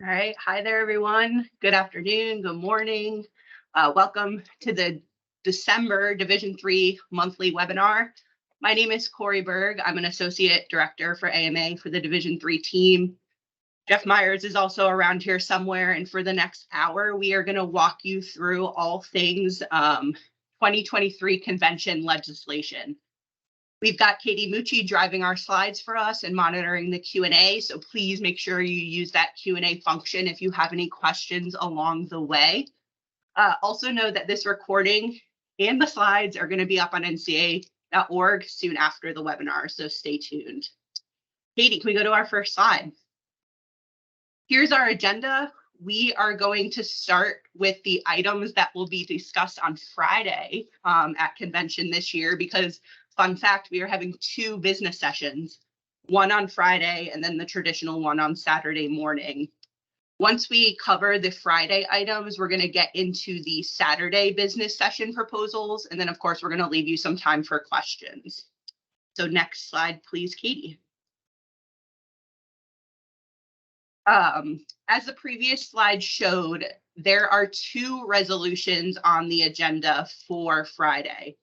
All right. Hi there, everyone. Good afternoon. Good morning. Welcome to the December Division III monthly webinar. My name is Corey Berg. I'm an associate director for AMA for the Division III team. Jeff Myers is also around here somewhere. And for the next hour, we are going to walk you through all things 2023 convention legislation. We've got Katie Mucci driving our slides for us and monitoring the Q&A, so please make sure you use that Q&A function if you have any questions along the way. Also know that this recording and the slides are going to be up on ncaa.org soon after the webinar, so stay tuned. Katie, can we go to our first slide? Here's our agenda. We are going to start with the items that will be discussed on Friday at convention this year because fun fact, we are having two business sessions, one on Friday and then the traditional one on Saturday morning. Once we cover the Friday items, we're going to get into the Saturday business session proposals. And then, of course, we're going to leave you some time for questions. So next slide, please, Katie. As the previous slide showed, there are two resolutions on the agenda for Friday.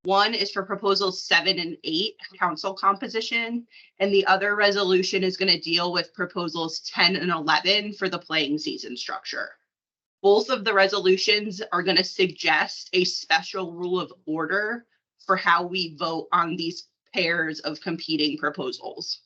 One is for proposals 7 and 8, council composition, and the other resolution is going to deal with proposals 10 and 11 for the playing season structure. Both of the resolutions are going to suggest a special rule of order for how we vote on these pairs of competing proposals.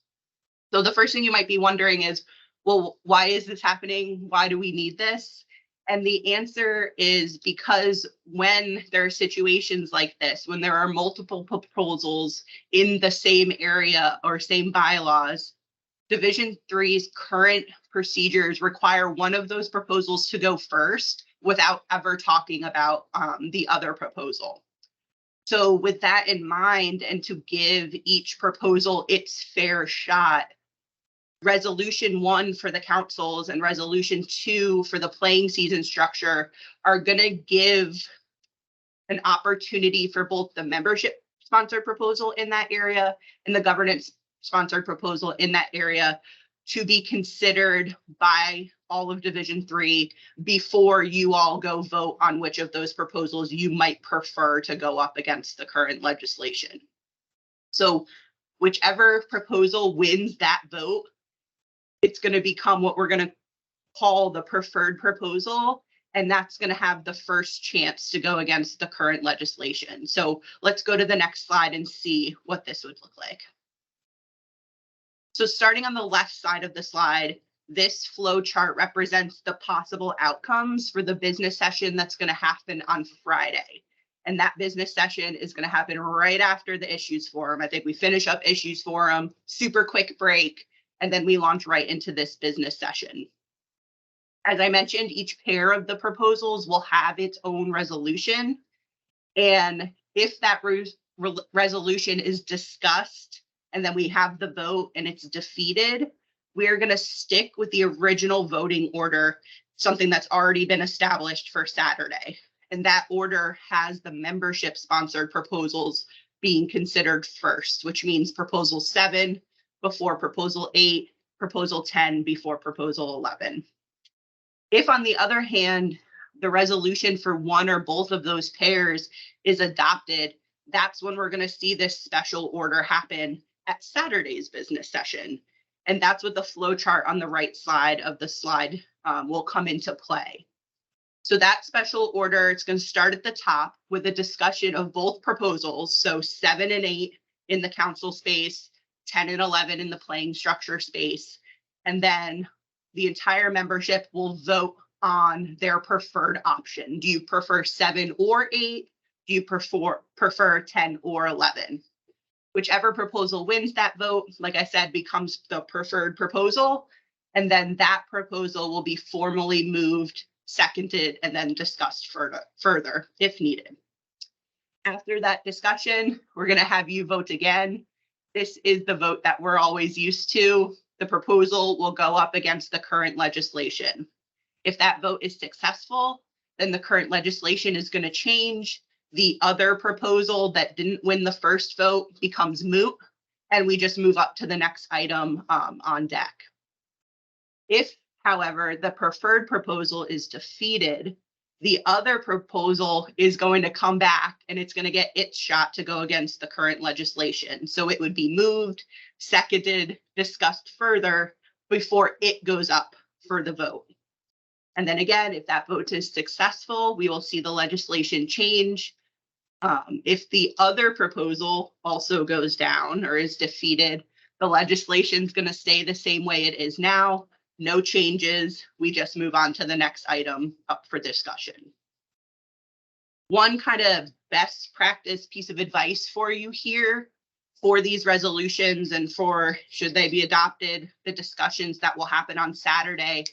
So the first thing you might be wondering is, well, why is this happening? Why do we need this? And the answer is because when there are situations like this, when there are multiple proposals in the same area or same bylaws, Division III's current procedures require one of those proposals to go first without ever talking about the other proposal. So with that in mind, and to give each proposal its fair shot, Resolution 1 for the councils and Resolution 2 for the playing season structure are going to give an opportunity for both the membership sponsored proposal in that area and the governance sponsored proposal in that area to be considered by all of Division III before you all go vote on which of those proposals you might prefer to go up against the current legislation. So whichever proposal wins that vote, it's going to become what we're going to call the preferred proposal, and that's going to have the first chance to go against the current legislation. So let's go to the next slide and see what this would look like. So starting on the left side of the slide, this flow chart represents the possible outcomes for the business session that's going to happen on Friday. And that business session is going to happen right after the issues forum. I think we finish up issues forum, super quick break, and then we launch right into this business session. As I mentioned, each pair of the proposals will have its own resolution. And if that resolution is discussed and then we have the vote and it's defeated, we're going to stick with the original voting order, something that's already been established for Saturday. And that order has the membership sponsored proposals being considered first, which means proposal 7 before proposal 8, proposal 10 before proposal 11. If, on the other hand, the resolution for one or both of those pairs is adopted, that's when we're going to see this special order happen at Saturday's business session. And that's what the flow chart on the right side of the slide will come into play. So that special order, it's going to start at the top with a discussion of both proposals, so 7 and 8 in the council space, 10 and 11 in the playing structure space, and then the entire membership will vote on their preferred option. Do you prefer 7 or 8? Do you prefer 10 or 11? Whichever proposal wins that vote, like I said, becomes the preferred proposal, and then that proposal will be formally moved, seconded, and then discussed further if needed. After that discussion, we're going to have you vote again. This is the vote that we're always used to. The proposal will go up against the current legislation. If that vote is successful, then the current legislation is going to change. The other proposal that didn't win the first vote becomes moot, and we just move up to the next item on deck. If, however, the preferred proposal is defeated, the other proposal is going to come back and it's going to get its shot to go against the current legislation. So it would be moved, seconded, discussed further before it goes up for the vote. And then again, if that vote is successful, we will see the legislation change. If the other proposal also goes down or is defeated, the legislation is going to stay the same way it is now. No changes. We just move on to the next item up for discussion. One kind of best practice piece of advice for you here for these resolutions and for should they be adopted, the discussions that will happen on Saturday,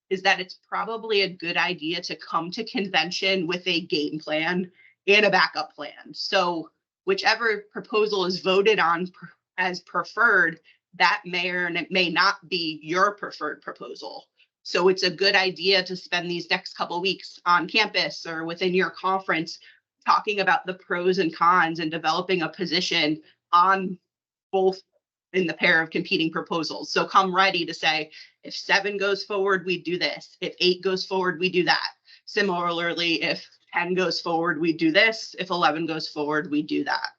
is that it's probably a good idea to come to convention with a game plan and a backup plan. So whichever proposal is voted on as preferred, that may or may not be your preferred proposal. So it's a good idea to spend these next couple of weeks on campus or within your conference talking about the pros and cons and developing a position on both in the pair of competing proposals. So come ready to say, if 7 goes forward, we do this. If 8 goes forward, we do that. Similarly, if 10 goes forward, we do this. If 11 goes forward, we do that.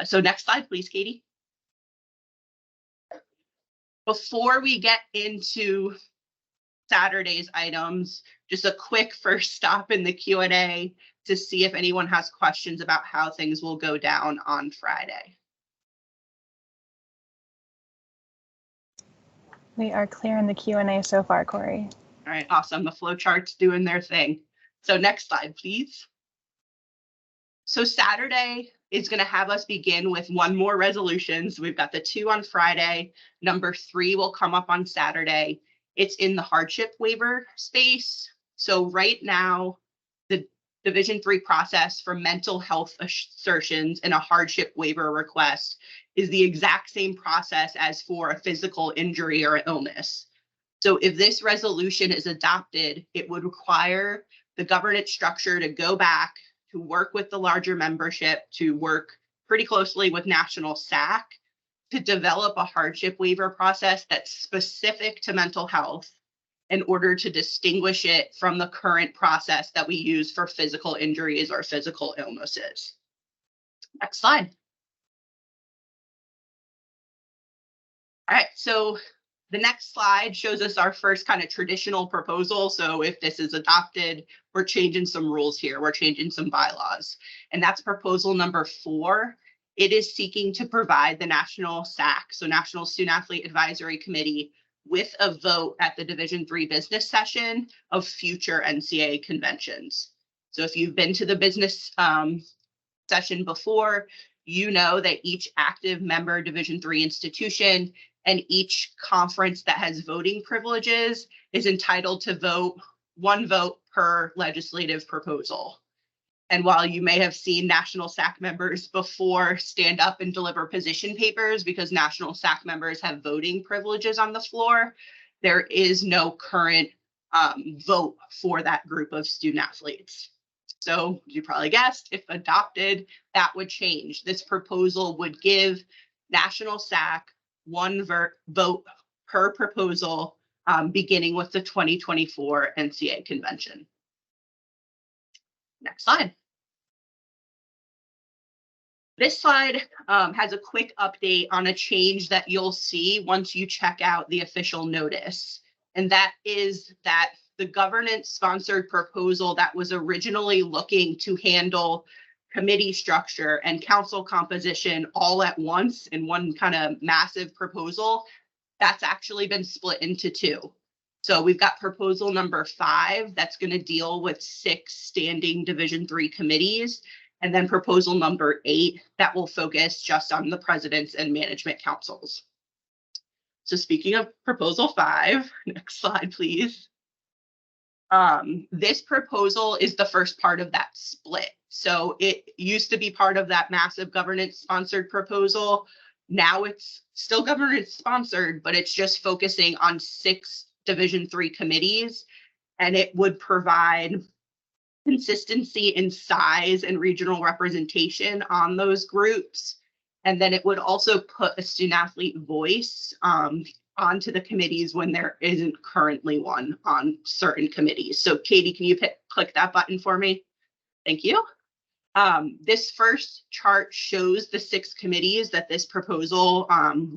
So next slide, please, Katie. Before we get into Saturday's items, just a quick first stop in the Q&A to see if anyone has questions about how things will go down on Friday. We are clear in the Q&A so far, Corey. All right, awesome. The flow chart's doing their thing. So next slide, please. So Saturday is going to have us begin with one more resolution. So we've got the 2 on Friday. Number 3 will come up on Saturday. It's in the hardship waiver space. So right now, the Division 3 process for mental health assertions and a hardship waiver request is the exact same process as for a physical injury or illness. So if this resolution is adopted, it would require the governance structure to go back to work with the larger membership, to work pretty closely with National SAC to develop a hardship waiver process that's specific to mental health in order to distinguish it from the current process that we use for physical injuries or physical illnesses. Next slide. All right, so the next slide shows us our first kind of traditional proposal. So if this is adopted, we're changing some rules here. We're changing some bylaws. And that's proposal number 4. It is seeking to provide the National SAC, so National Student Athlete Advisory Committee, with a vote at the Division 3 business session of future NCAA conventions. So if you've been to the business session before, you know that each active member Division 3 institution and each conference that has voting privileges is entitled to vote 1 vote per legislative proposal. And while you may have seen National SAC members before stand up and deliver position papers because National SAC members have voting privileges on the floor, there is no current vote for that group of student athletes. So you probably guessed, if adopted, that would change. This proposal would give National SAC 1 vote per proposal, beginning with the 2024 NCAA convention. Next slide. This slide has a quick update on a change that you'll see once you check out the official notice. And that is that the governance-sponsored proposal that was originally looking to handle committee structure and council composition all at once in one kind of massive proposal, that's actually been split into 2. So we've got proposal number 5 that's going to deal with 6 standing Division 3 committees, and then proposal number 8 that will focus just on the presidents and management councils. So speaking of proposal 5, next slide, please. This proposal is the first part of that split. So it used to be part of that massive governance sponsored proposal. Now it's still governance sponsored, but it's just focusing on 6 Division 3 committees, and it would provide consistency in size and regional representation on those groups. And then it would also put a student athlete voice onto the committees when there isn't currently one on certain committees. So Katie, can you click that button for me? Thank you. This first chart shows the 6 committees that this proposal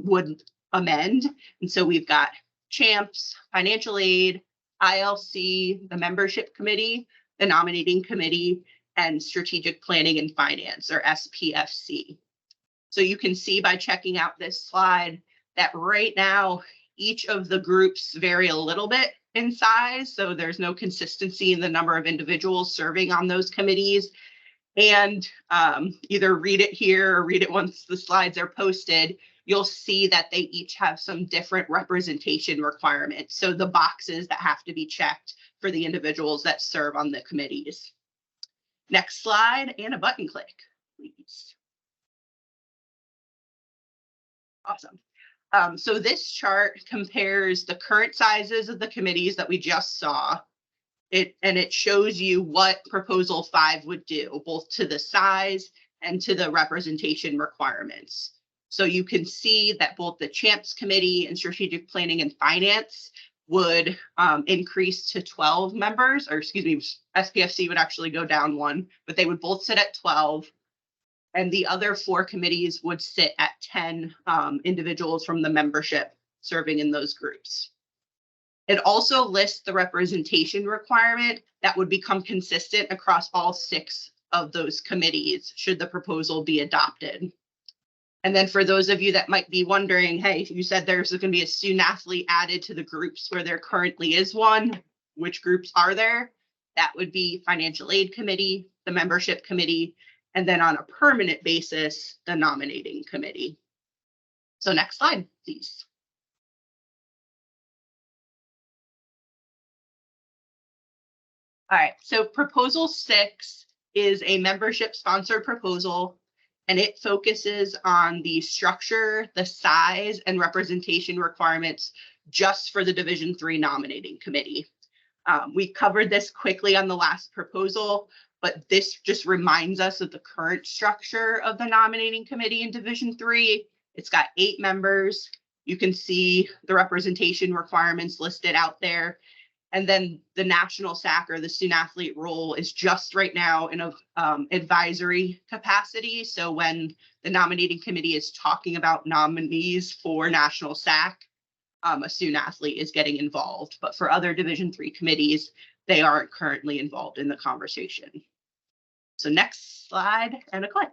would amend. And so we've got CHAMPS, Financial Aid, ILC, the Membership Committee, the Nominating Committee, and Strategic Planning and Finance, or SPFC. So you can see by checking out this slide that right now, each of the groups vary a little bit in size. So there's no consistency in the number of individuals serving on those committees. And either read it here or read it once the slides are posted, you'll see that they each have some different representation requirements. So the boxes that have to be checked for the individuals that serve on the committees. Next slide and a button click, please. Awesome. So this chart compares the current sizes of the committees that we just saw. It shows you what proposal 5 would do, both to the size and to the representation requirements. So you can see that both the CHAMPS committee and Strategic Planning and Finance would increase to 12 members, or excuse me, SPFC would actually go down 1, but they would both sit at 12. And the other 4 committees would sit at 10 individuals from the membership serving in those groups. It also lists the representation requirement that would become consistent across all 6 of those committees should the proposal be adopted. And then for those of you that might be wondering, hey, you said there's going to be a student athlete added to the groups where there currently is one. Which groups are there? That would be Financial Aid Committee, the Membership Committee, and then on a permanent basis, the Nominating Committee. So next slide, please. All right, so proposal 6 is a membership sponsored proposal, and it focuses on the structure, the size, and representation requirements just for the Division III nominating committee. We covered this quickly on the last proposal, but this just reminds us of the current structure of the nominating committee in Division III. It's got 8 members. You can see the representation requirements listed out there. And then the national SAC, or the student athlete role, is just right now in an advisory capacity. So when the nominating committee is talking about nominees for national SAC, a student athlete is getting involved. But for other Division III committees, they aren't currently involved in the conversation. So next slide and a click.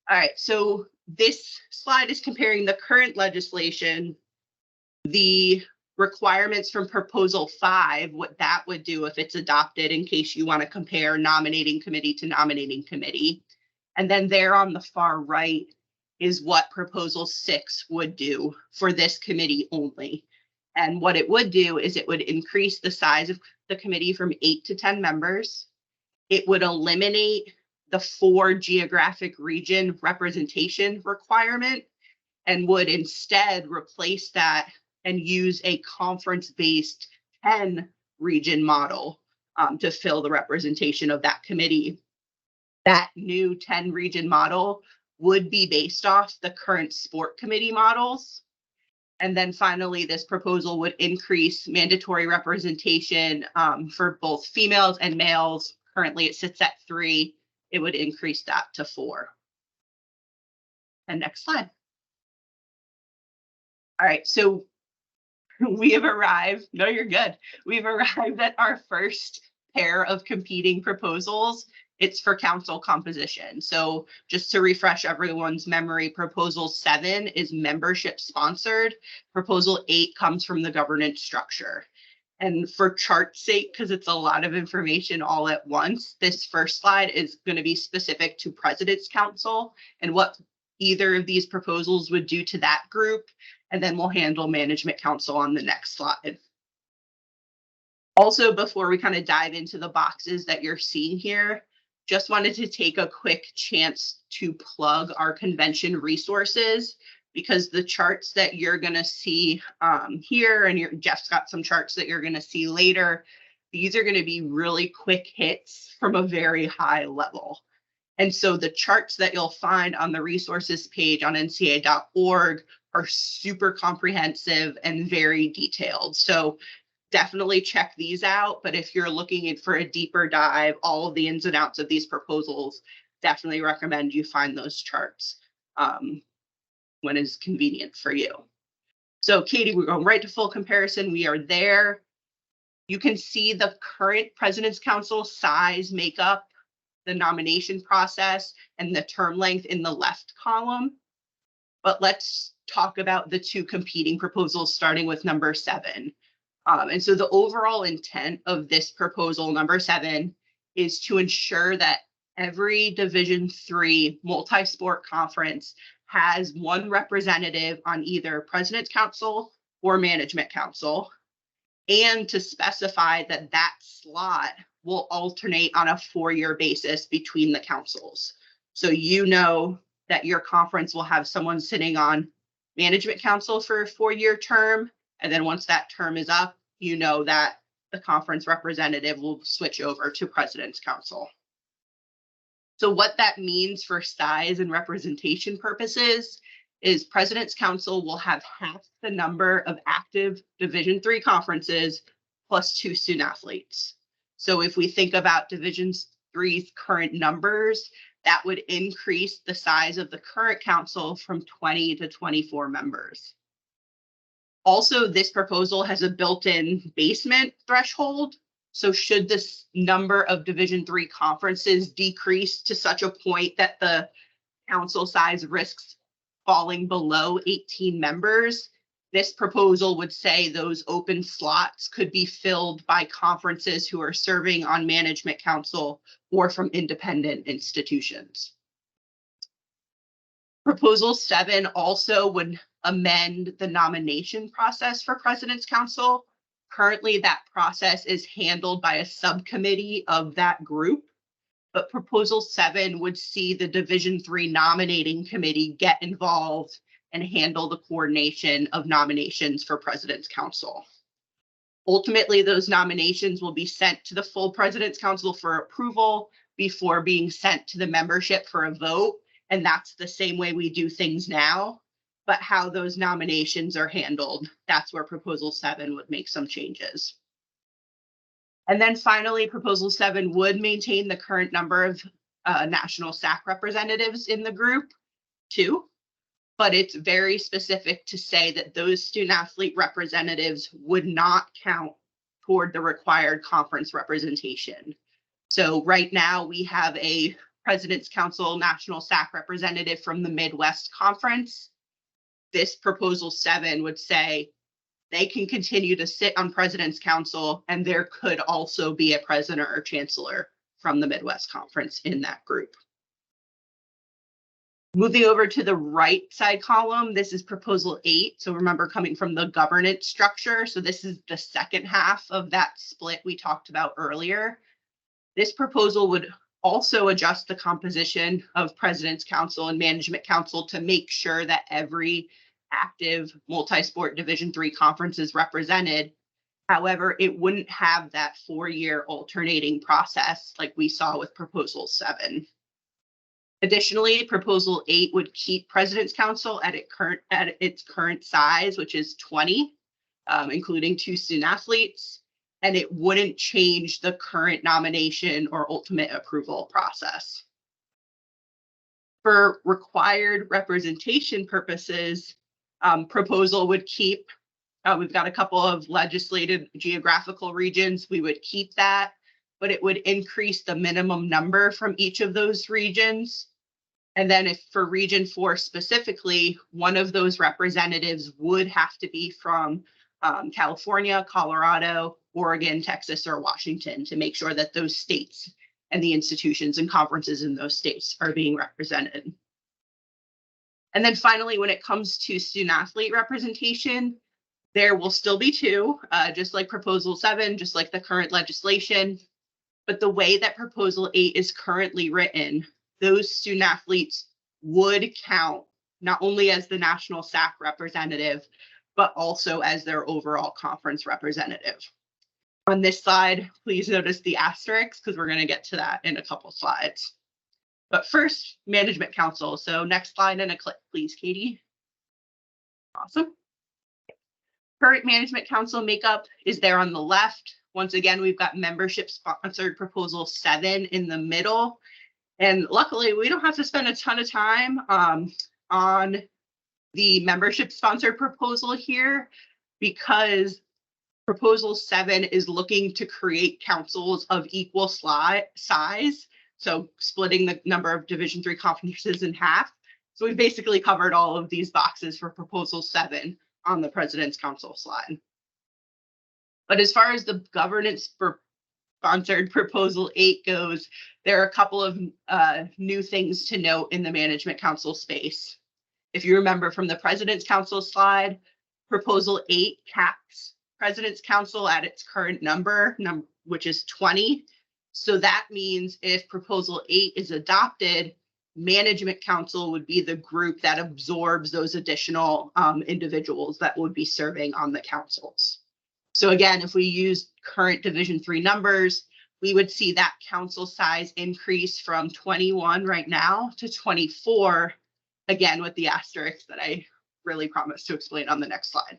All right, so this slide is comparing the current legislation, the requirements from proposal 5, what that would do if it's adopted, in case you want to compare nominating committee to nominating committee. And then there on the far right is what proposal 6 would do for this committee only. And what it would do is it would increase the size of the committee from 8 to 10 members. It would eliminate the 4 geographic region representation requirement and would instead replace that and use a conference-based 10 region model to fill the representation of that committee. That new 10 region model would be based off the current sport committee models. And then finally, this proposal would increase mandatory representation for both females and males. Currently, it sits at 3. It would increase that to 4. And next slide. All right, so we have arrived. No, you're good. We've arrived at our first pair of competing proposals. It's for council composition. So just to refresh everyone's memory, proposal 7 is membership sponsored. Proposal 8 comes from the governance structure. And for chart's sake, because it's a lot of information all at once, this first slide is going to be specific to President's Council and what either of these proposals would do to that group. And then we'll handle Management Council on the next slide. Also, before we kind of dive into the boxes that you're seeing here, just wanted to take a quick chance to plug our convention resources, because the charts that you're going to see here, and Jeff's got some charts that you're going to see later, these are going to be really quick hits from a very high level. And so the charts that you'll find on the resources page on ncaa.org are super comprehensive and very detailed. So definitely check these out. But if you're looking for a deeper dive, all of the ins and outs of these proposals, definitely recommend you find those charts when it's convenient for you. So Katie, we're going right to full comparison. We are there. You can see the current President's Council size, makeup, the nomination process, and the term length in the left column. But let's talk about the two competing proposals, starting with number 7. And so the overall intent of this proposal, number 7, is to ensure that every Division III multi-sport conference has one representative on either President's Council or Management Council, and to specify that that slot will alternate on a 4-year basis between the councils. So you know that your conference will have someone sitting on Management Council for a 4-year term, and then once that term is up, you know that the conference representative will switch over to President's Council. So what that means for size and representation purposes is President's Council will have half the number of active Division III conferences plus 2 student athletes. So if we think about Division III's current numbers, that would increase the size of the current council from 20 to 24 members. Also, this proposal has a built-in basement threshold. So should this number of Division III conferences decrease to such a point that the council size risks falling below 18 members, this proposal would say those open slots could be filled by conferences who are serving on Management Council or from independent institutions. Proposal 7 also would amend the nomination process for President's Council. Currently, that process is handled by a subcommittee of that group, but Proposal 7 would see the Division III nominating committee get involved and handle the coordination of nominations for President's Council. Ultimately, those nominations will be sent to the full President's Council for approval before being sent to the membership for a vote, and that's the same way we do things now. But how those nominations are handled, that's where Proposal 7 would make some changes. And then finally, Proposal 7 would maintain the current number of national SAC representatives in the group, 2, but it's very specific to say that those student-athlete representatives would not count toward the required conference representation. So right now, we have a President's Council national SAC representative from the Midwest Conference. This Proposal 7 would say they can continue to sit on President's Council, and there could also be a president or chancellor from the Midwest Conference in that group. Moving over to the right side column, this is Proposal 8. So remember, coming from the governance structure. So this is the second half of that split we talked about earlier. This proposal would also adjust the composition of President's Council and Management Council to make sure that every active multi-sport Division III conference is represented. However, it wouldn't have that 4-year alternating process like we saw with Proposal 7. Additionally, Proposal 8 would keep President's Council at its current size, which is 20, including 2 student athletes, and it wouldn't change the current nomination or ultimate approval process. For required representation purposes, proposal would keep, we've got a couple of legislative geographical regions, we would keep that, but it would increase the minimum number from each of those regions. And then if for Region 4 specifically, one of those representatives would have to be from California, Colorado, Oregon, Texas, or Washington to make sure that those states and the institutions and conferences in those states are being represented. And then finally, when it comes to student athlete representation, there will still be 2, just like Proposal 7, just like the current legislation. But the way that Proposal 8 is currently written, those student athletes would count not only as the national SAC representative, but also as their overall conference representative. On this slide, please notice the asterisks because we're going to get to that in a couple slides. But first, Management Council. So next slide and a click, please, Katie. Awesome. Current management council makeup is there on the left. Once again, we've got membership sponsored proposal 7 in the middle. And luckily, we don't have to spend a ton of time on the membership sponsored proposal here, because proposal 7 is looking to create councils of equal size. So splitting the number of Division III conferences in half. So we've basically covered all of these boxes for proposal 7 on the President's Council slide. But as far as the governance for sponsored proposal 8 goes, there are a couple of new things to note in the management council space. If you remember from the President's Council slide, proposal 8 caps President's Council at its current number, which is 20. So that means if proposal 8 is adopted, management council would be the group that absorbs those additional individuals that would be serving on the councils. So again, if we use current Division III numbers, we would see that council size increase from 21 right now to 24, again, with the asterisk that I really promised to explain on the next slide.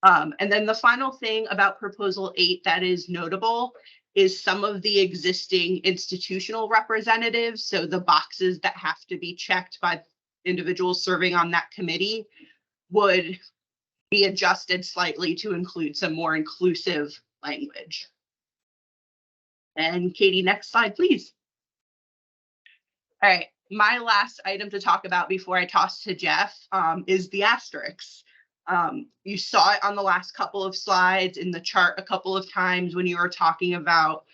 And then the final thing about proposal 8 that is notable is some of the existing institutional representatives. So the boxes that have to be checked by individuals serving on that committee would be adjusted slightly to include some more inclusive language. And Katie, next slide, please. All right, my last item to talk about before I toss to Jeff is the asterisks. You saw it on the last couple of slides in the chart a couple of times when you were talking about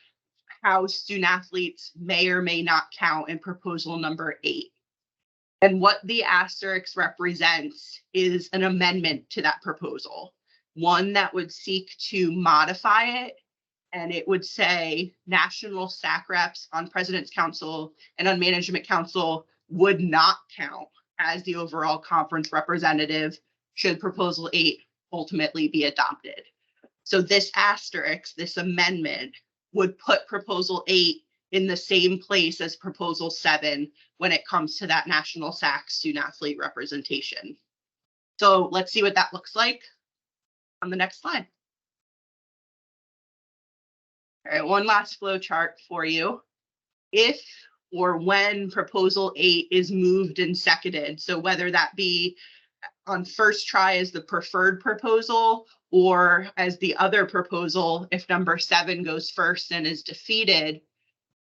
how student athletes may or may not count in proposal number 8. And what the asterisk represents is an amendment to that proposal, one that would seek to modify it. And it would say national SAC reps on President's Council and on Management Council would not count as the overall conference representative should proposal 8 ultimately be adopted. So this asterisk, this amendment, would put proposal 8 in the same place as proposal 7 when it comes to that national SAC student athlete representation. So let's see what that looks like on the next slide. All right, one last flow chart for you. If or when proposal 8 is moved and seconded, so whether that be on first try as the preferred proposal or as the other proposal, if number 7 goes first and is defeated,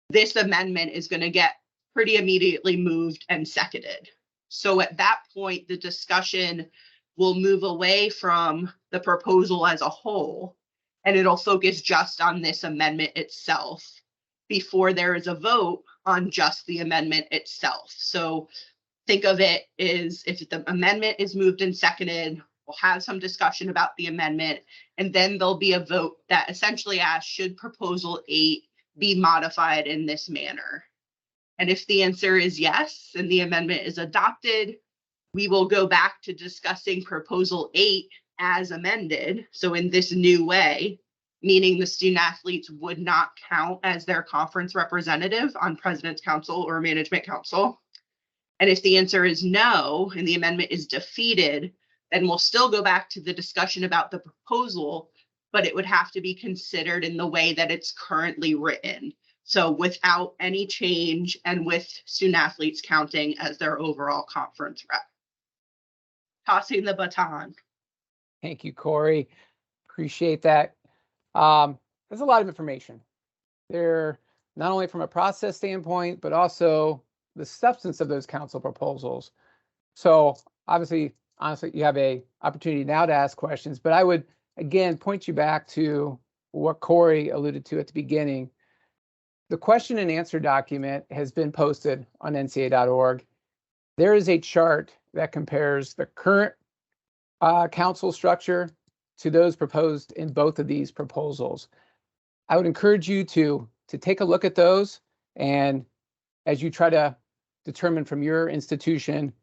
this amendment is going to get pretty immediately moved and seconded. So at that point, the discussion will move away from the proposal as a whole, and it'll focus just on this amendment itself before there is a vote on just the amendment itself. So think of it as if the amendment is moved and seconded, we'll have some discussion about the amendment, and then there'll be a vote that essentially asks, should proposal 8 be modified in this manner? And if the answer is yes, and the amendment is adopted, we will go back to discussing proposal 8 as amended. So in this new way, meaning the student athletes would not count as their conference representative on President's Council or Management Council. And if the answer is no, and the amendment is defeated, then we'll still go back to the discussion about the proposal, but it would have to be considered in the way that it's currently written. So without any change and with student athletes counting as their overall conference rep. Tossing the baton. Thank you, Corey. Appreciate that. There's a lot of information there, not only from a process standpoint, but also the substance of those council proposals. So honestly, you have an opportunity now to ask questions, but I would, again, point you back to what Corey alluded to at the beginning. The question and answer document has been posted on ncaa.org. There is a chart that compares the current council structure to those proposed in both of these proposals. I would encourage you to take a look at those, and as you try to determine from your institution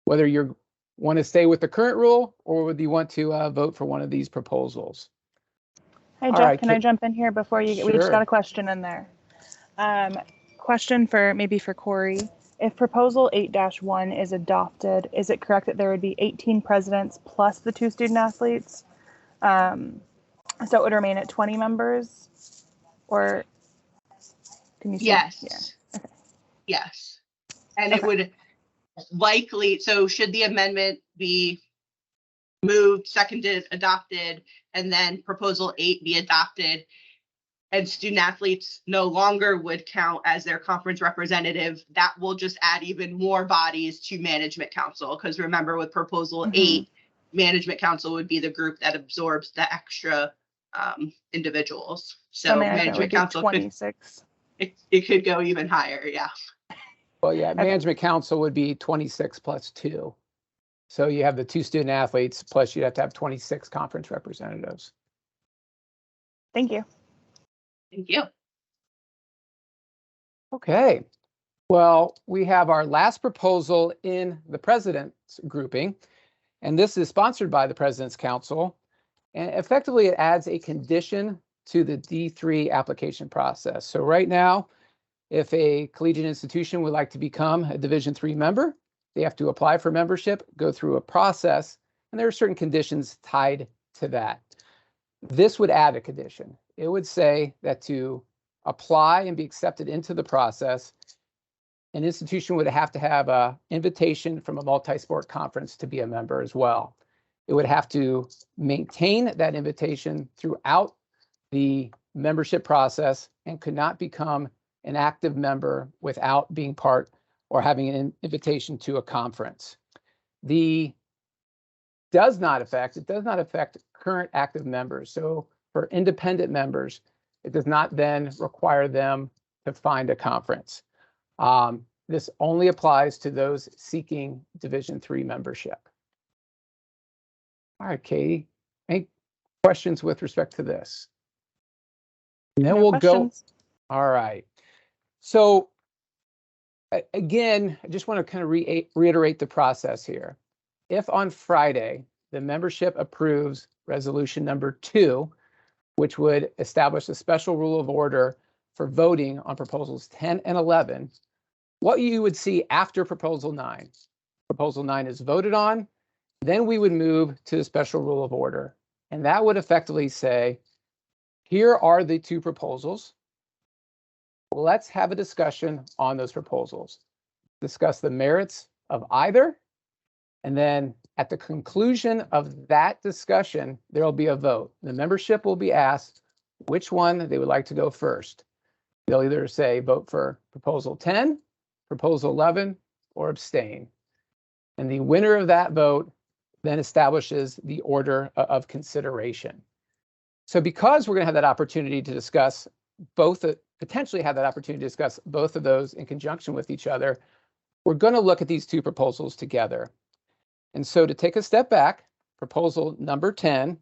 whether you want to stay with the current rule or whether you want to vote for one of these proposals. Hi, Jeff, can I jump in here before you? Sure. We just got a question in there. Question maybe for Corey. If proposal 8-1 is adopted, is it correct that there would be 18 presidents plus the 2 student athletes? So it would remain at 20 members, or can you see? Yes. Yeah. Okay. Yes. And it would likely, so should the amendment be moved, seconded, adopted, and then proposal 8 be adopted, and student athletes no longer would count as their conference representative, that will just add even more bodies to management council. Because remember, with proposal 8, management council would be the group that absorbs the extra individuals. So management council 26. It could go even higher. Yeah. Well, yeah, management council would be 26 plus 2. So you have the 2 student athletes, plus you'd have to have 26 conference representatives. Thank you. Thank you. Okay. Well, we have our last proposal in the president's grouping, and this is sponsored by the President's Council. And effectively, it adds a condition to the D3 application process. So right now, if a collegiate institution would like to become a Division III member, they have to apply for membership, go through a process, and there are certain conditions tied to that. This would add a condition. It would say that to apply and be accepted into the process, an institution would have to have an invitation from a multi-sport conference to be a member as well. It would have to maintain that invitation throughout the membership process and could not become an active member without being part or having an invitation to a conference. It does not affect current active members. So for independent members, it does not then require them to find a conference. This only applies to those seeking Division III membership. All right, Katie, any questions with respect to this? And then No questions. Go. All right. So again, I just want to kind of reiterate the process here. If on Friday, the membership approves resolution number 2, which would establish a special rule of order for voting on proposals 10 and 11, what you would see after proposal 9. Proposal 9 is voted on, then we would move to the special rule of order. And that would effectively say, here are the 2 proposals. Let's have a discussion on those proposals. Discuss the merits of either. And then at the conclusion of that discussion, there will be a vote. The membership will be asked which one they would like to go first. They'll either say vote for proposal 10, proposal 11, or abstain. And the winner of that vote then establishes the order of consideration. So because we're going to have that opportunity to discuss potentially have that opportunity to discuss both of those in conjunction with each other, we're going to look at these 2 proposals together. And so to take a step back, proposal number 10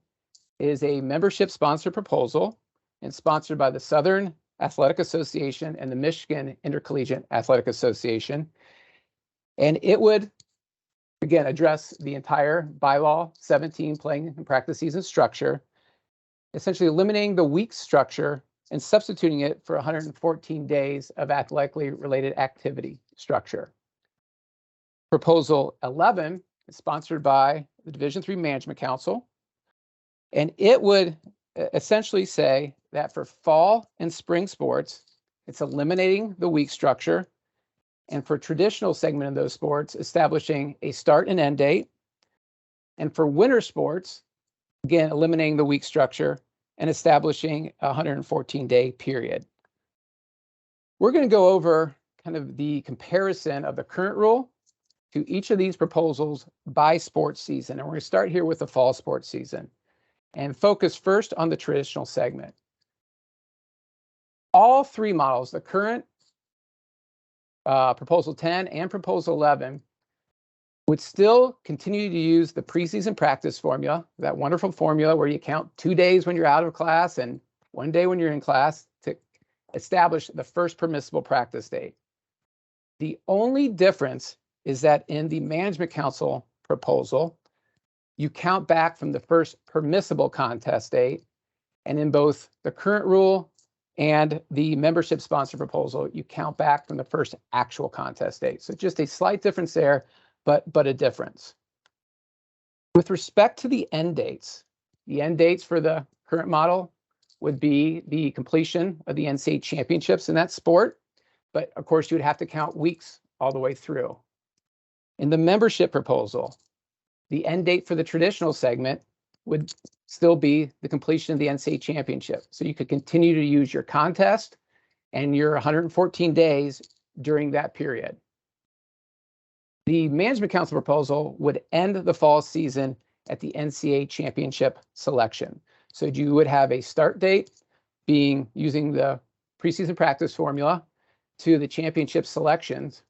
is a membership sponsored proposal and sponsored by the Southern Athletic Association and the Michigan Intercollegiate Athletic Association. And it would, again, address the entire bylaw 17 playing and practice season structure, essentially eliminating the week structure and substituting it for 114 days of athletically related activity structure. Proposal 11 is sponsored by the Division III Management Council, and it would essentially say that for fall and spring sports, it's eliminating the week structure, and for traditional segment of those sports, establishing a start and end date, and for winter sports, again, eliminating the week structure and establishing a 114-day period. We're going to go over kind of the comparison of the current rule to each of these proposals by sports season. And we're going to start here with the fall sports season and focus first on the traditional segment. All 3 models, the current proposal 10 and proposal 11, would still continue to use the preseason practice formula, that wonderful formula where you count 2 days when you're out of class and 1 day when you're in class to establish the first permissible practice date. The only difference is that in the Management Council proposal, you count back from the first permissible contest date, and in both the current rule And the membership sponsor proposal, you count back from the first actual contest date. So just a slight difference there, but a difference. With respect to the end dates for the current model would be the completion of the NCAA championships in that sport. But of course, you would have to count weeks all the way through. In the membership proposal, the end date for the traditional segment would still be the completion of the NCAA championship. So you could continue to use your contest and your 114 days during that period. The management council proposal would end the fall season at the NCAA championship selection. So you would have a start date being using the preseason practice formula to the championship selections.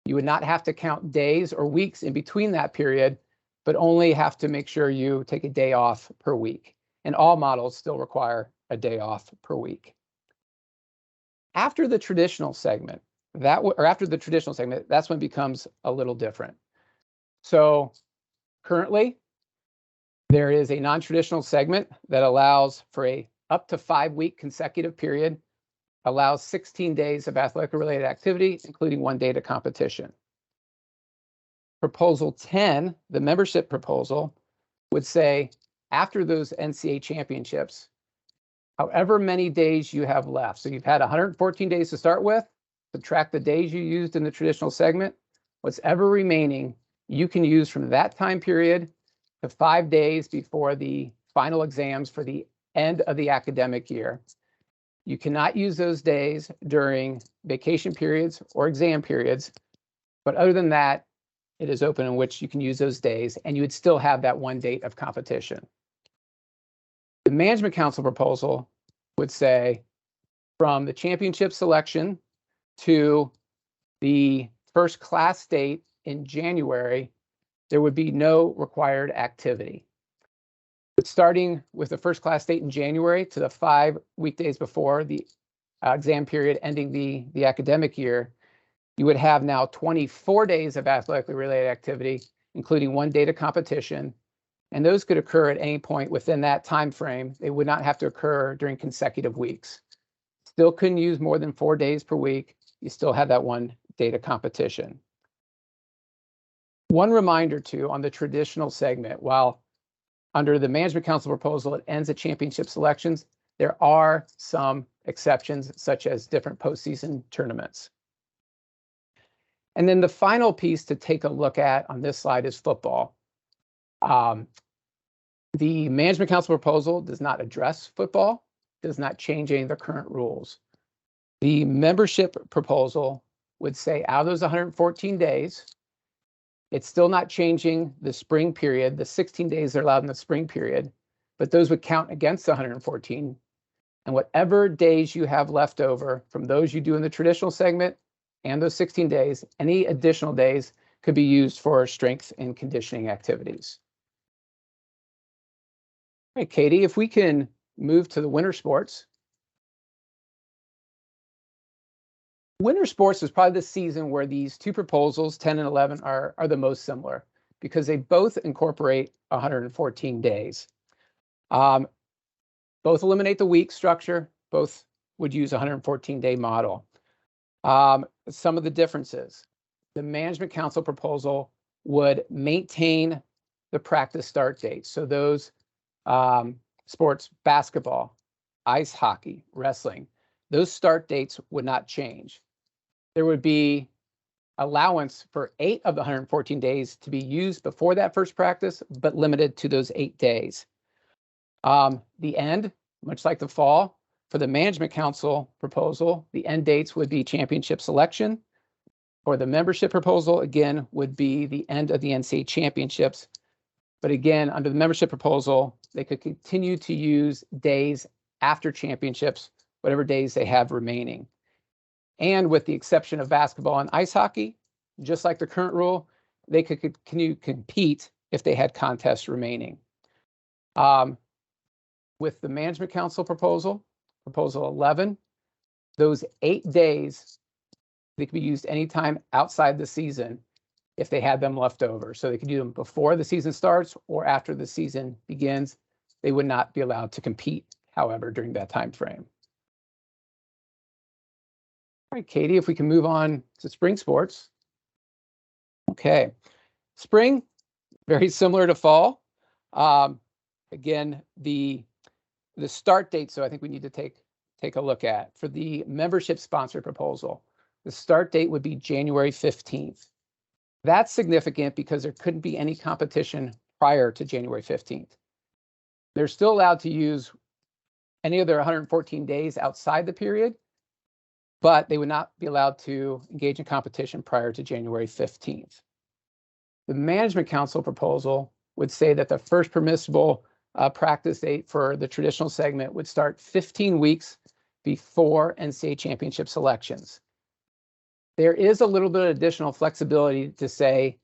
You would not have to count days or weeks in between that period, but only have to make sure you take a day off per week. And all models still require a day off per week. After the traditional segment, that's when it becomes a little different. So currently, there is a non-traditional segment that allows for a up to 5-week consecutive period, allows 16 days of athletic-related activity, including 1 day to competition. Proposal 10, the membership proposal, would say after those NCAA championships, however many days you have left. So you've had 114 days to start with, subtract the days you used in the traditional segment, what's ever remaining, you can use from that time period to 5 days before the final exams for the end of the academic year. You cannot use those days during vacation periods or exam periods, but other than that, it is open in which you can use those days and you would still have that 1 date of competition. The management council proposal would say from the championship selection to the first class date in January, there would be no required activity. But starting with the first class date in January to the 5 weekdays before the exam period ending the academic year, you would have now 24 days of athletically related activity, including 1 day to competition. And those could occur at any point within that time frame. They would not have to occur during consecutive weeks. Still couldn't use more than 4 days per week. You still have that 1 day to competition. One reminder too on the traditional segment, while under the management council proposal, it ends at championship selections, there are some exceptions, such as different postseason tournaments. And then the final piece to take a look at on this slide is football. The management council proposal does not address football, does not change any of the current rules. The membership proposal would say out of those 114 days, it's still not changing the spring period, the 16 days they're allowed in the spring period, but those would count against the 114. And whatever days you have left over from those you do in the traditional segment and those 16 days, any additional days could be used for strength and conditioning activities. All right, Katie, if we can move to the winter sports. Winter sports is probably the season where these two proposals, 10 and 11, are the most similar because they both incorporate 114 days. Both eliminate the week structure, both would use a 114-day model. Some of the differences. The management council proposal would maintain the practice start date. So those sports, basketball, ice hockey, wrestling, those start dates would not change. There would be allowance for 8 of the 114 days to be used before that first practice, but limited to those 8 days. The end, much like the fall, for the management council proposal, the end dates would be championship selection. For the membership proposal, again, would be the end of the NCAA championships. But again, under the membership proposal, they could continue to use days after championships, whatever days they have remaining. And with the exception of basketball and ice hockey, just like the current rule, they could continue to compete if they had contests remaining. With the management council proposal, proposal 11, those 8 days, they could be used anytime outside the season if they had them left over. So they could do them before the season starts or after the season begins. They would not be allowed to compete, however, during that time frame. All right, Katie, if we can move on to spring sports. Okay, spring, very similar to fall. Again, the start date, so I think we need to take a look at. For the membership sponsor proposal, the start date would be January 15th. That's significant because there couldn't be any competition prior to January 15th. They're still allowed to use any of their 114 days outside the period, but they would not be allowed to engage in competition prior to January 15th. The Management Council proposal would say that the first permissible practice date for the traditional segment would start 15 weeks before NCAA championship selections. There is a little bit of additional flexibility to say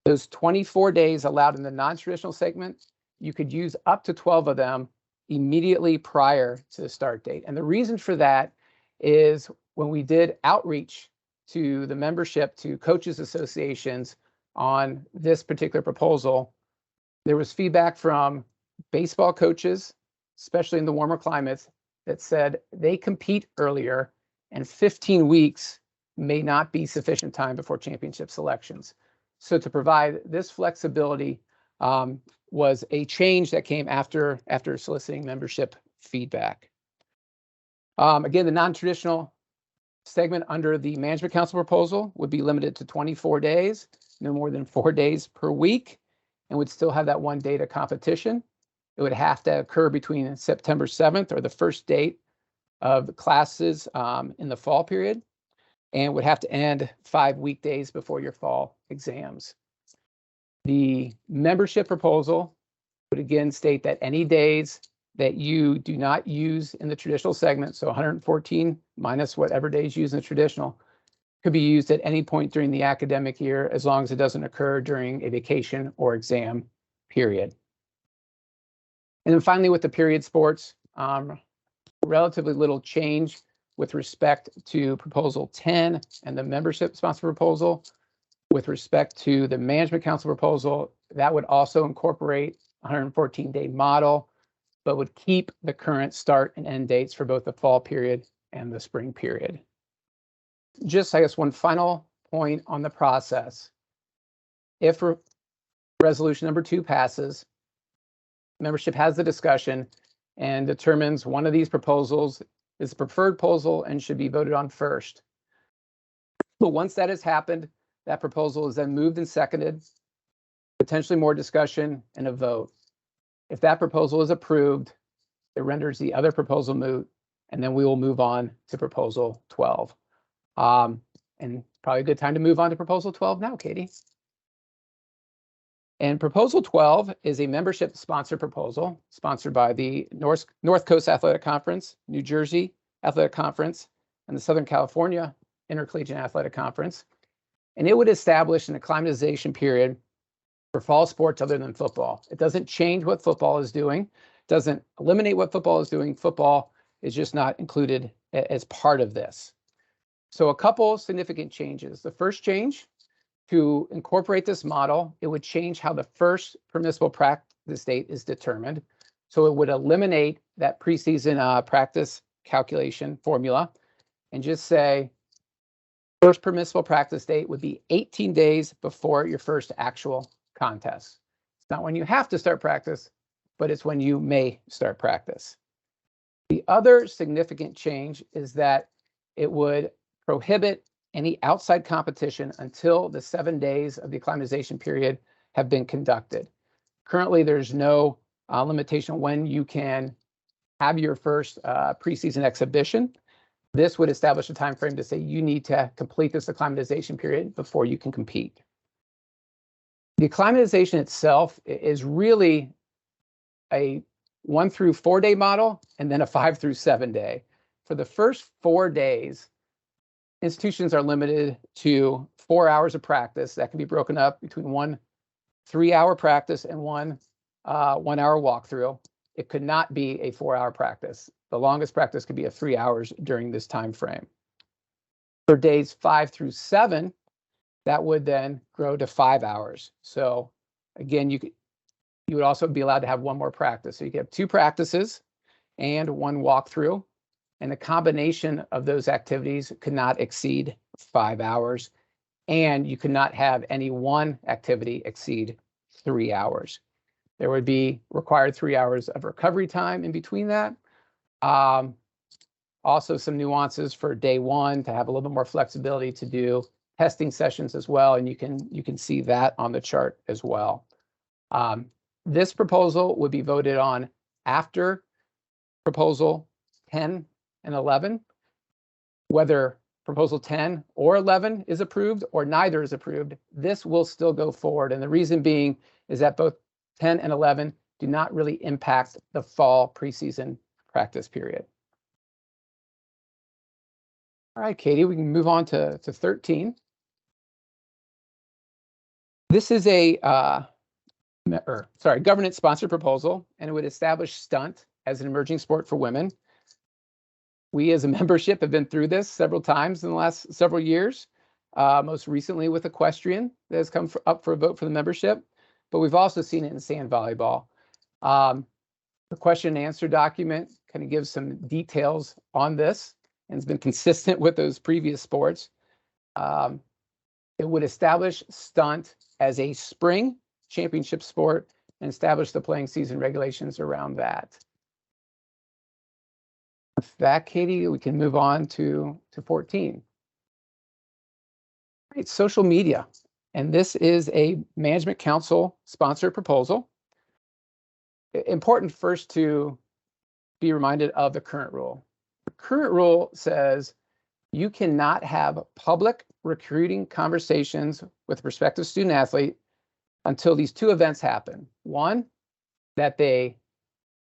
those 24 days allowed in the non-traditional segment, you could use up to 12 of them immediately prior to the start date. And the reason for that is when we did outreach to the membership, to coaches associations on this particular proposal, there was feedback from baseball coaches, especially in the warmer climates, that said they compete earlier and 15 weeks may not be sufficient time before championship selections. So to provide this flexibility was a change that came after soliciting membership feedback. Again, the non-traditional segment under the Management Council proposal would be limited to 24 days, no more than 4 days per week, and would still have that one date of competition. It would have to occur between September 7th or the first date of the classes in the fall period, and would have to end 5 weekdays before your fall exams. The membership proposal would again state that any days that you do not use in the traditional segment, so 114 minus whatever days used in the traditional, could be used at any point during the academic year as long as it doesn't occur during a vacation or exam period. And then finally, with the period sports, relatively little change with respect to proposal 10 and the membership sponsor proposal. With respect to the Management Council proposal, that would also incorporate 114-day model, but would keep the current start and end dates for both the fall period and the spring period. Just, I guess, one final point on the process. If resolution number 2 passes, membership has the discussion and determines one of these proposals is the preferred proposal and should be voted on first. But once that has happened, that proposal is then moved and seconded, potentially more discussion and a vote. If that proposal is approved, it renders the other proposal moot, and then we will move on to proposal 12. And probably a good time to move on to proposal 12 now, Katie. And proposal 12 is a membership sponsor proposal sponsored by the North Coast Athletic Conference, New Jersey Athletic Conference, and the Southern California Intercollegiate Athletic Conference. And it would establish an acclimatization period for fall sports other than football. It doesn't change what football is doing, doesn't eliminate what football is doing. Football is just not included as part of this. So a couple significant changes. The first change, to incorporate this model, it would change how the first permissible practice date is determined. So it would eliminate that preseason practice calculation formula and just say first permissible practice date would be 18 days before your first actual contest. It's not when you have to start practice, but it's when you may start practice. The other significant change is that it would prohibit any outside competition until the 7 days of the acclimatization period have been conducted. Currently, there's no limitation when you can have your first preseason exhibition. This would establish a time frame to say you need to complete this acclimatization period before you can compete. The acclimatization itself is really a 1 through 4 day model and then a 5 through 7 day. For the first 4 days, institutions are limited to 4 hours of practice that can be broken up between 1 3-hour practice and 1 1-hour walkthrough. It could not be a 4-hour practice. The longest practice could be 3 hours during this time frame. For days 5 through 7, that would then grow to 5 hours. So again, you would also be allowed to have 1 more practice. So you could have 2 practices and 1 walkthrough. and the combination of those activities could not exceed 5 hours, and you could not have any one activity exceed 3 hours. There would be required 3 hours of recovery time in between that. Also some nuances for day one to have a little bit more flexibility to do testing sessions as well, and you can see that on the chart as well. This proposal would be voted on after proposal 10 and 11. Whether proposal 10 or 11 is approved or neither is approved, this will still go forward. And the reason being is that both 10 and 11 do not really impact the fall preseason practice period. All right, Katie, we can move on to 13. This is a governance-sponsored proposal, and it would establish stunt as an emerging sport for women. We as a membership have been through this several times in the last several years, most recently with equestrian that has come up for a vote for the membership, but we've also seen it in sand volleyball. The question and answer document kind of gives some details on this and has been consistent with those previous sports. It would establish stunt as a spring championship sport and establish the playing season regulations around that. With that, Katie, we can move on to 14. All right, social media. And this is a management council sponsored proposal. Important first to be reminded of the current rule. The current rule says you cannot have public recruiting conversations with a prospective student athlete until these two events happen. One, that they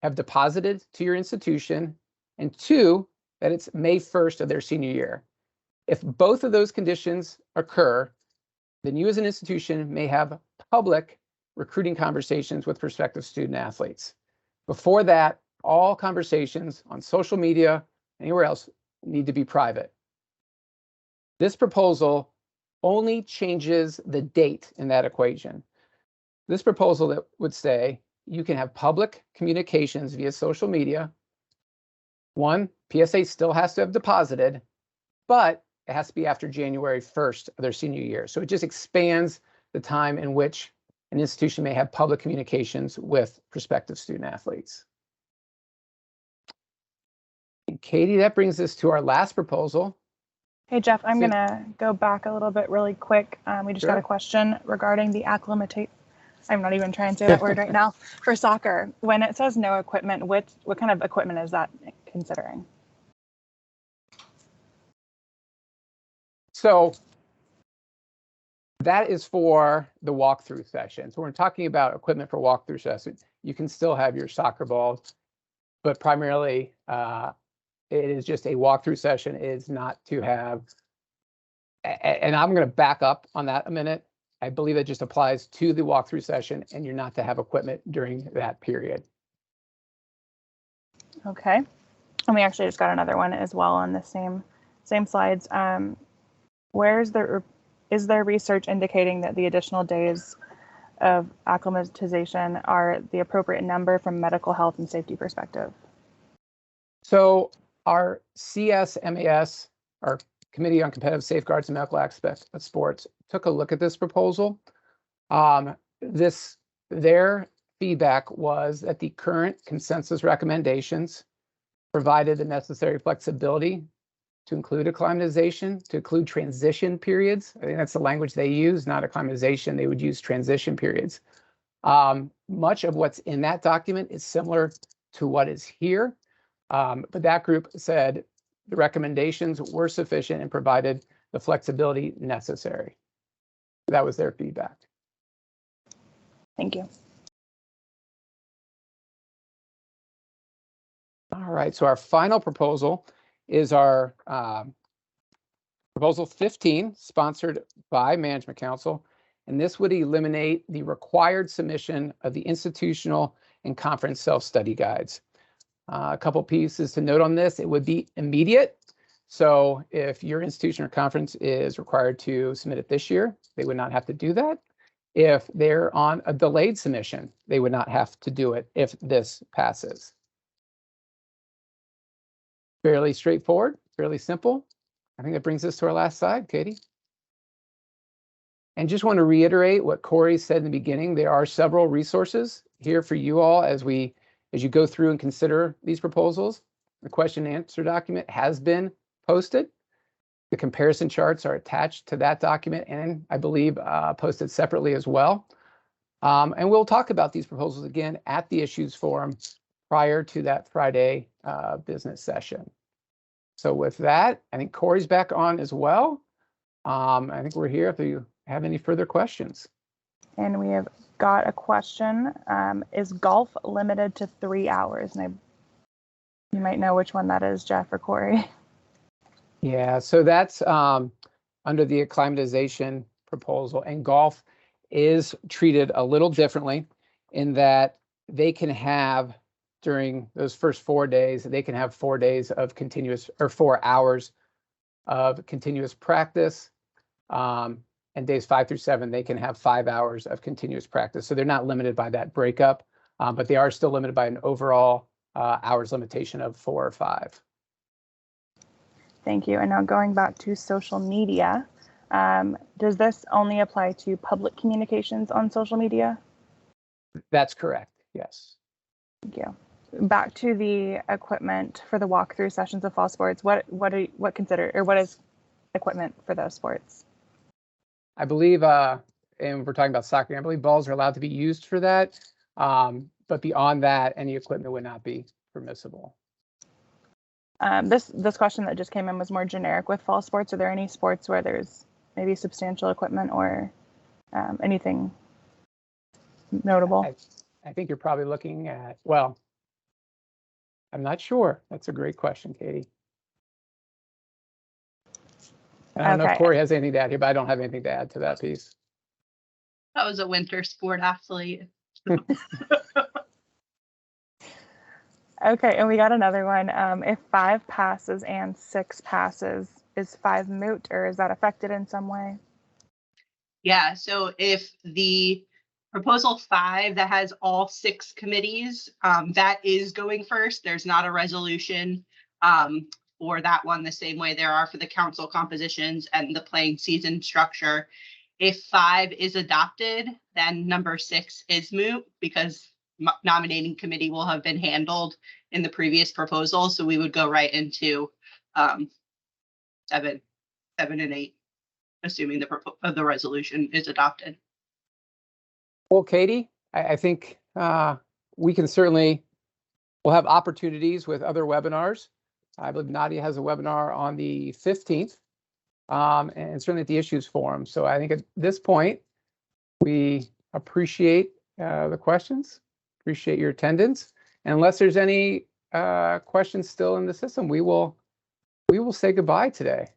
have deposited to your institution, and two, that it's May 1st of their senior year. If both of those conditions occur, then you as an institution may have public recruiting conversations with prospective student athletes. Before that, all conversations on social media, anywhere else, need to be private. This proposal only changes the date in that equation. This proposal that would say you can have public communications via social media. One, PSA still has to have deposited, but it has to be after January 1st of their senior year. So it just expands the time in which an institution may have public communications with prospective student athletes. And Katie, that brings us to our last proposal. Hey, Jeff, I'm going to go back a little bit really quick. We just got a question regarding the acclimatate. I'm not even trying to say that word right now. For soccer, when it says no equipment, what kind of equipment is that considering? So that is for the walkthrough session. So we're talking about equipment for walkthrough sessions. You can still have your soccer balls, but primarily it is just a walkthrough session. It is not to have, and I'm going to back up on that a minute. I believe it just applies to the walkthrough session, and you're not to have equipment during that period. Okay. And we actually just got another one as well on the same slides. Is there research indicating that the additional days of acclimatization are the appropriate number from medical health and safety perspective? So our CSMAS, our Committee on Competitive Safeguards and Medical Aspects of Sports, took a look at this proposal. Their feedback was that the current consensus recommendations provided the necessary flexibility to include acclimatization, to include transition periods. I think that's the language they use, not acclimatization. They would use transition periods. Much of what's in that document is similar to what is here, but that group said the recommendations were sufficient and provided the flexibility necessary. That was their feedback. Thank you. All right, so our final proposal is our proposal 15, sponsored by Management Council, and this would eliminate the required submission of the institutional and conference self-study guides. A couple pieces to note on this: it would be immediate. So if your institution or conference is required to submit it this year, they would not have to do that. If they're on a delayed submission, they would not have to do it if this passes. Fairly straightforward, fairly simple. I think that brings us to our last slide, Katie. And just want to reiterate what Corey said in the beginning. There are several resources here for you all as you go through and consider these proposals. The question and answer document has been posted. The comparison charts are attached to that document and I believe posted separately as well. And we'll talk about these proposals again at the issues forum prior to that Friday business session. So with that, I think Corey's back on as well. I think we're here if you have any further questions. And we have got a question. Is golf limited to 3 hours? And you might know which one that is, Jeff or Corey. Yeah, so that's under the acclimatization proposal, and golf is treated a little differently in that they can have during those first 4 days, they can have 4 days of continuous or 4 hours of continuous practice. And days 5 through 7, they can have 5 hours of continuous practice. So they're not limited by that breakup, but they are still limited by an overall hours limitation of 4 or 5. Thank you. And now going back to social media, does this only apply to public communications on social media? That's correct. Yes. Thank you. Back to the equipment for the walkthrough sessions of fall sports. What is equipment for those sports? I believe, and we're talking about soccer, I believe balls are allowed to be used for that. But beyond that, any equipment would not be permissible. This question that just came in was more generic with fall sports. Are there any sports where there's maybe substantial equipment or anything notable? I think you're probably looking at, well, I'm not sure. That's a great question, Katie. I don't know if Corey has anything to add here, but I don't have anything to add to that piece. That was a winter sport athlete. Okay, and we got another one. If 5 passes and 6 passes, is 5 moot, or is that affected in some way? Yeah, so if the proposal 5 that has all 6 committees, that is going first. There's not a resolution for that one the same way there are for the council compositions and the playing season structure. If 5 is adopted, then number 6 is moot because nominating committee will have been handled in the previous proposal. So we would go right into 7 and 8, assuming the resolution is adopted. Well, Katie, I think we can certainly, we'll have opportunities with other webinars. I believe Nadia has a webinar on the 15th, and certainly at the issues forum. So I think at this point, we appreciate the questions, appreciate your attendance. And unless there's any questions still in the system, we will say goodbye today.